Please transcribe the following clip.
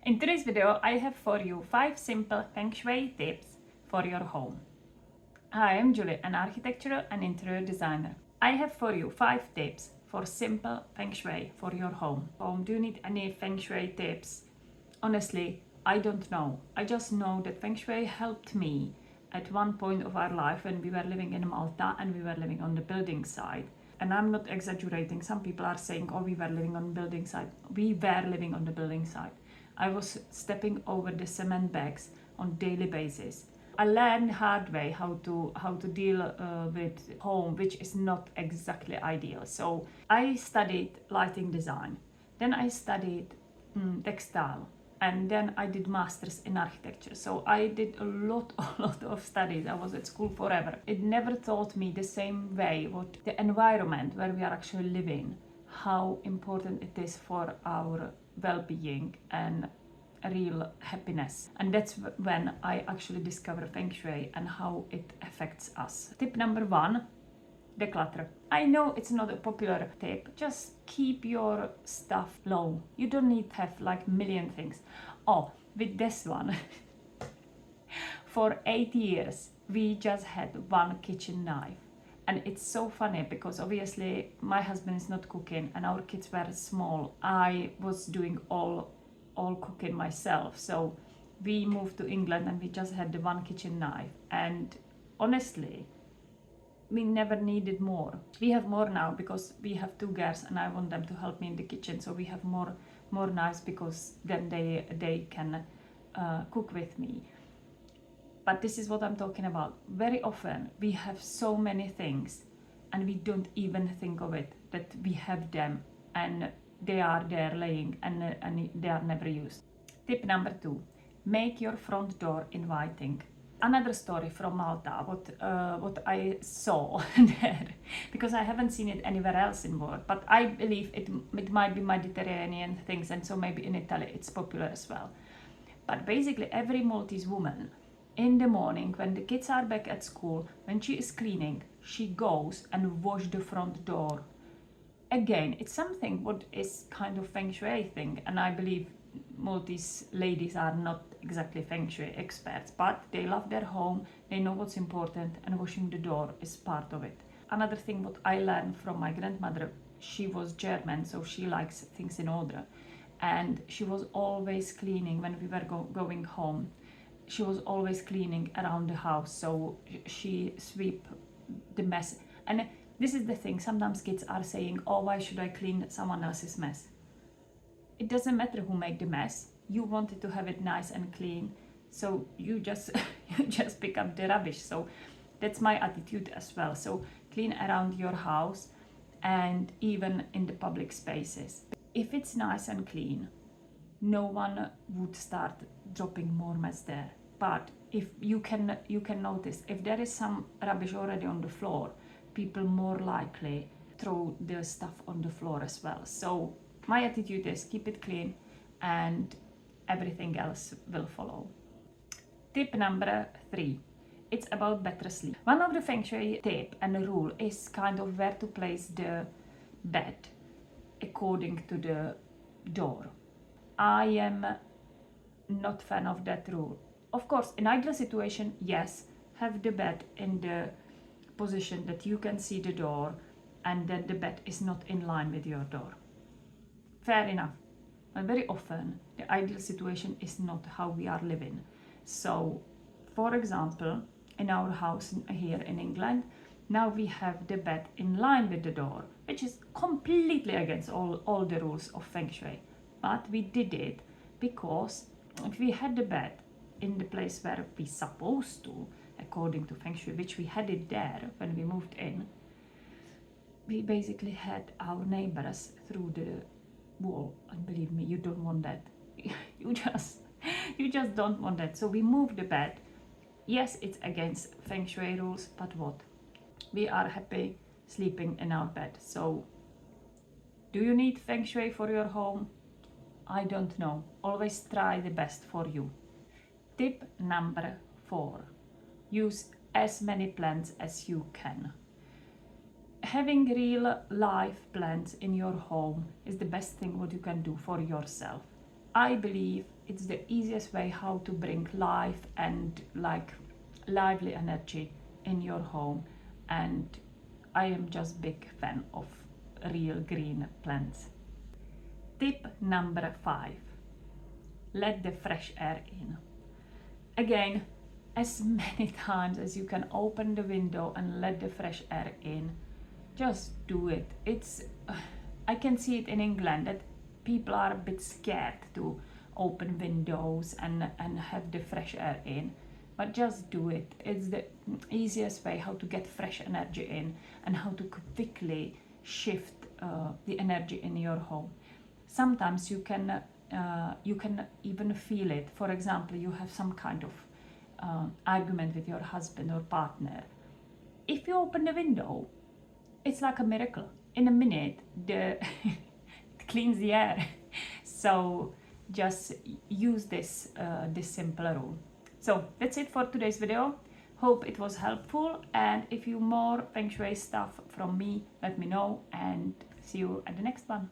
In today's video, I have for you 5 simple Feng Shui tips for your home. Hi, I'm Julie, an architectural and interior designer. I have for you 5 tips for simple Feng Shui for your home. Do you need any Feng Shui tips? Honestly, I don't know. I just know that Feng Shui helped me at one point of our life when we were living in Malta and we were living on the building side. And I'm not exaggerating. Some people are saying, oh, we were living on the building side. We were living on the building side. I was stepping over the cement bags on daily basis. I learned hard way how to deal with home, which is not exactly ideal. So I studied lighting design, then I studied textile, and then I did masters in architecture. So I did a lot of studies. I was at school forever. It never taught me the same way what the environment where we are actually living, how important it is for our well-being and real happiness. And that's when I actually discovered Feng Shui and how it affects us. Tip number 1, declutter. I know it's not a popular tip, just keep your stuff low. You don't need to have like million things. Oh, with this one, for 8 years, we just had one kitchen knife. And it's so funny because obviously my husband is not cooking and our kids were small. I was doing all cooking myself. So we moved to England and we just had the one kitchen knife. And honestly, we never needed more. We have more now because we have 2 girls and I want them to help me in the kitchen. So we have more knives because then they can cook with me. But this is what I'm talking about. Very often we have so many things and we don't even think of it, that we have them and they are there laying and they are never used. Tip number 2, make your front door inviting. Another story from Malta, what I saw there, because I haven't seen it anywhere else in the world, but I believe it might be Mediterranean things, and so maybe in Italy it's popular as well. But basically every Maltese woman, in the morning when the kids are back at school, when she is cleaning, she goes and wash the front door. Again, it's something what is kind of Feng Shui thing, and I believe Maltese ladies are not exactly Feng Shui experts, but they love their home, they know what's important, and washing the door is part of it. Another thing what I learned from my grandmother, she was German, so she likes things in order, and she was always cleaning when we were going home. She was always cleaning around the house, so she sweep the mess. And this is the thing, sometimes kids are saying, oh, why should I clean someone else's mess? It doesn't matter who made the mess. You wanted to have it nice and clean, so you just you just pick up the rubbish. So that's my attitude as well. So clean around your house and even in the public spaces. If it's nice and clean, no one would start dropping more mess there. But if you can notice, if there is some rubbish already on the floor, people more likely throw the stuff on the floor as well. So my attitude is keep it clean and everything else will follow. Tip number 3, it's about better sleep. One of the Feng Shui tip and rule is kind of where to place the bed according to the door. I am not fan of that rule. Of course, in ideal situation, yes, have the bed in the position that you can see the door and that the bed is not in line with your door. Fair enough. But very often, the ideal situation is not how we are living. So, for example, in our house here in England, now we have the bed in line with the door, which is completely against all the rules of Feng Shui. But we did it because if we had the bed in the place where we supposed to, according to Feng Shui, which we had it there when we moved in, we basically had our neighbors through the wall, and believe me, you don't want that. you just don't want that. So we moved the bed. Yes, it's against Feng Shui rules, but what? We are happy sleeping in our bed. So do you need Feng Shui for your home? I don't know. Always try the best for you. Tip number 4, use as many plants as you can. Having real life plants in your home is the best thing what you can do for yourself. I believe it's the easiest way how to bring life and like lively energy in your home, and I am just big fan of real green plants. Tip number 5. Let the fresh air in. Again, as many times as you can open the window and let the fresh air in, just do it. I can see it in England that people are a bit scared to open windows and have the fresh air in, but just do it. It's the easiest way how to get fresh energy in and how to quickly shift the energy in your home. Sometimes you can even feel it. For example, you have some kind of argument with your husband or partner. If you open the window, it's like a miracle. In a minute, it cleans the air. So just use this simple rule. So that's it for today's video. Hope it was helpful, and if you more Feng Shui stuff from me, let me know, and see you at the next one.